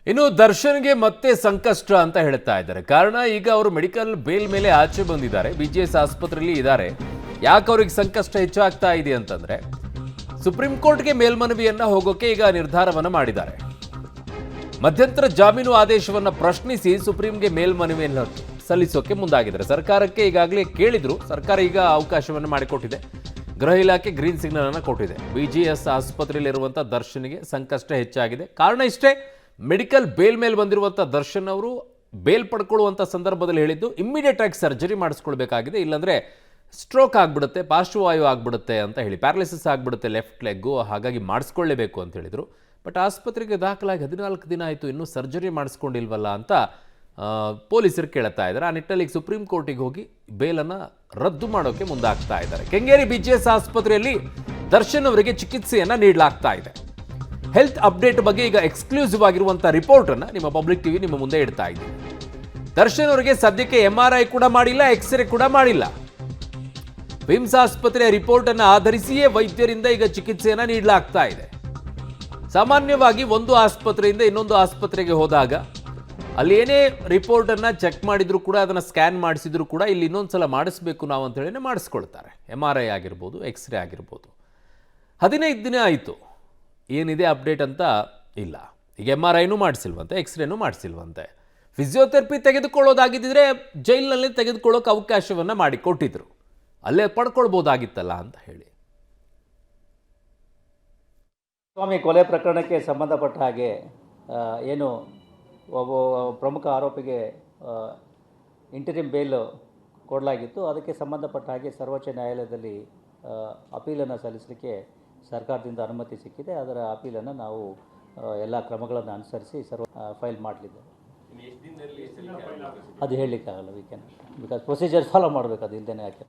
ಇನ್ನು ದರ್ಶನ್ಗೆ ಮತ್ತೆ ಸಂಕಷ್ಟ ಅಂತ ಹೇಳ್ತಾ ಇದ್ದಾರೆ. ಕಾರಣ ಈಗ ಅವರು ಮೆಡಿಕಲ್ ಬೇಲ್ ಮೇಲೆ ಆಚೆ ಬಂದಿದ್ದಾರೆ, BGS ಆಸ್ಪತ್ರೆಯಲ್ಲಿ ಇದ್ದಾರೆ. ಯಾಕೆ ಅವ್ರಿಗೆ ಸಂಕಷ್ಟ ಹೆಚ್ಚಾಗ್ತಾ ಇದೆ ಅಂತಂದ್ರೆ ಸುಪ್ರೀಂ ಕೋರ್ಟ್ಗೆ ಮೇಲ್ಮನವಿಯನ್ನ ಹೋಗೋಕೆ ಈಗ ನಿರ್ಧಾರವನ್ನ ಮಾಡಿದ್ದಾರೆ. ಮಧ್ಯಂತರ ಜಾಮೀನು ಆದೇಶವನ್ನ ಪ್ರಶ್ನಿಸಿ ಸುಪ್ರೀಂಗೆ ಮೇಲ್ಮನವಿಯನ್ನು ಸಲ್ಲಿಸೋಕೆ ಮುಂದಾಗಿದ್ದಾರೆ. ಸರ್ಕಾರಕ್ಕೆ ಈಗಾಗಲೇ ಕೇಳಿದ್ರು, ಸರ್ಕಾರ ಈಗ ಅವಕಾಶವನ್ನು ಮಾಡಿಕೊಟ್ಟಿದೆ. ಗೃಹ ಇಲಾಖೆ ಗ್ರೀನ್ ಸಿಗ್ನಲ್ ಅನ್ನು ಕೊಟ್ಟಿದೆ. BGS ಆಸ್ಪತ್ರೆಯಲ್ಲಿರುವಂಥ ದರ್ಶನ್ಗೆ ಸಂಕಷ್ಟ ಹೆಚ್ಚಾಗಿದೆ. ಕಾರಣ ಇಷ್ಟೇ, ಮೆಡಿಕಲ್ ಬೇಲ್ ಮೇಲೆ ಬಂದಿರುವಂಥ ದರ್ಶನ್ ಅವರು ಬೇಲ್ ಪಡ್ಕೊಳ್ಳುವಂಥ ಸಂದರ್ಭದಲ್ಲಿ ಹೇಳಿದ್ದು ಇಮ್ಮಿಡಿಯೇಟ್ ಆಗಿ ಸರ್ಜರಿ ಮಾಡಿಸ್ಕೊಳ್ಬೇಕಾಗಿದೆ, ಇಲ್ಲಾಂದರೆ ಸ್ಟ್ರೋಕ್ ಆಗಿಬಿಡುತ್ತೆ, ಪಾರ್ಶ್ವವಾಯು ಆಗಿಬಿಡುತ್ತೆ ಅಂತ ಹೇಳಿ, ಪ್ಯಾರಾಲಿಸಿಸ್ ಆಗಿಬಿಡುತ್ತೆ ಲೆಫ್ಟ್ ಲೆಗ್ಗು, ಹಾಗಾಗಿ ಮಾಡಿಸ್ಕೊಳ್ಳೇಬೇಕು ಅಂತ ಹೇಳಿದರು. ಬಟ್ ಆಸ್ಪತ್ರೆಗೆ ದಾಖಲಾಗಿ 14 ದಿನ ಆಯಿತು, ಇನ್ನೂ ಸರ್ಜರಿ ಮಾಡಿಸ್ಕೊಂಡಿಲ್ವಲ್ಲ ಅಂತ ಪೊಲೀಸರು ಕೇಳ್ತಾ ಇದ್ದಾರೆ. ಆ ನಿಟ್ಟಲ್ಲಿ ಸುಪ್ರೀಂ ಕೋರ್ಟಿಗೆ ಹೋಗಿ ಬೇಲನ್ನು ರದ್ದು ಮಾಡೋಕ್ಕೆ ಮುಂದಾಗ್ತಾ ಇದ್ದಾರೆ. ಕೆಂಗೇರಿ BGS ಆಸ್ಪತ್ರೆಯಲ್ಲಿ ದರ್ಶನ್ ಅವರಿಗೆ ಚಿಕಿತ್ಸೆಯನ್ನು ನೀಡಲಾಗ್ತಾ ಇದೆ. ಹೆಲ್ತ್ ಅಪ್ಡೇಟ್ ಬಗ್ಗೆ ಈಗ ಎಕ್ಸ್ಕ್ಲೂಸಿವ್ ಆಗಿರುವಂಥ ರಿಪೋರ್ಟನ್ನು ನಿಮ್ಮ ಪಬ್ಲಿಕ್ ಟಿವಿ ನಿಮ್ಮ ಮುಂದೆ ಇಡ್ತಾ ಇದ್ದೀವಿ. ದರ್ಶನ್ ಅವರಿಗೆ ಸದ್ಯಕ್ಕೆ MRI ಕೂಡ ಮಾಡಿಲ್ಲ, ಎಕ್ಸ್ರೇ ಕೂಡ ಮಾಡಿಲ್ಲ. ವಿಮ್ಸ್ ಆಸ್ಪತ್ರೆಯ ರಿಪೋರ್ಟ್ ಅನ್ನು ಆಧರಿಸಿಯೇ ವೈದ್ಯರಿಂದ ಈಗ ಚಿಕಿತ್ಸೆಯನ್ನು ನೀಡಲಾಗ್ತಾ ಇದೆ. ಸಾಮಾನ್ಯವಾಗಿ ಒಂದು ಆಸ್ಪತ್ರೆಯಿಂದ ಇನ್ನೊಂದು ಆಸ್ಪತ್ರೆಗೆ ಹೋದಾಗ ಅಲ್ಲಿ ಏನೇ ರಿಪೋರ್ಟ್ ಅನ್ನ ಚೆಕ್ ಮಾಡಿದ್ರು ಕೂಡ, ಅದನ್ನು ಸ್ಕ್ಯಾನ್ ಮಾಡಿಸಿದ್ರು ಕೂಡ ಇಲ್ಲಿ ಇನ್ನೊಂದ್ಸಲ ಮಾಡಿಸ್ಬೇಕು ನಾವು ಅಂತ ಹೇಳಿ ಮಾಡಿಸ್ಕೊಳ್ತಾರೆ. MRI ಆಗಿರ್ಬೋದು, ಎಕ್ಸ್ರೇ ಆಗಿರ್ಬೋದು. 15 ದಿನ ಆಯಿತು, ಏನಿದೆ ಅಪ್ಡೇಟ್ ಅಂತ ಇಲ್ಲ. ಈಗ MRIನೂ ಮಾಡಿಸಿಲ್ವಂತೆ, ಎಕ್ಸ್ರೇನೂ ಮಾಡಿಸಿಲ್ವಂತೆ. ಫಿಸಿಯೋಥೆರಪಿ ತೆಗೆದುಕೊಳ್ಳೋದಾಗಿದ್ದರೆ ಜೈಲಿನಲ್ಲಿ ತೆಗೆದುಕೊಳ್ಳೋಕೆ ಅವಕಾಶವನ್ನು ಮಾಡಿಕೊಟ್ಟಿದ್ರು, ಅಲ್ಲೇ ಪಡ್ಕೊಳ್ಬೋದಾಗಿತ್ತಲ್ಲ ಅಂತ ಹೇಳಿ. ಸ್ವಾಮಿ ಕೊಲೆ ಪ್ರಕರಣಕ್ಕೆ ಸಂಬಂಧಪಟ್ಟ ಹಾಗೆ ಏನು ಒಬ್ಬ ಪ್ರಮುಖ ಆರೋಪಿಗೆ ಇಂಟರಿಮ್ ಬೇಲ್ ಕೊಡಲಾಗಿತ್ತು, ಅದಕ್ಕೆ ಸಂಬಂಧಪಟ್ಟ ಹಾಗೆ ಸರ್ವೋಚ್ಚ ನ್ಯಾಯಾಲಯದಲ್ಲಿ ಅಪೀಲನ್ನು ಸಲ್ಲಿಸಲಿಕ್ಕೆ ಸರ್ಕಾರದಿಂದ ಅನುಮತಿ ಸಿಕ್ಕಿದೆ. ಅದರ ಅಪೀಲನ್ನು ನಾವು ಎಲ್ಲ ಕ್ರಮಗಳನ್ನು ಅನುಸರಿಸಿ ಫೈಲ್ ಮಾಡಲಿದ್ದೇವೆ. ಅದು ಹೇಳಲಿಕ್ಕಾಗಲ್ಲ, ಬಿಕಾಸ್ ಪ್ರೊಸೀಜರ್ ಫಾಲೋ ಮಾಡಬೇಕು, ಅದು ಇಲ್ಲದೇ ಯಾಕೆ.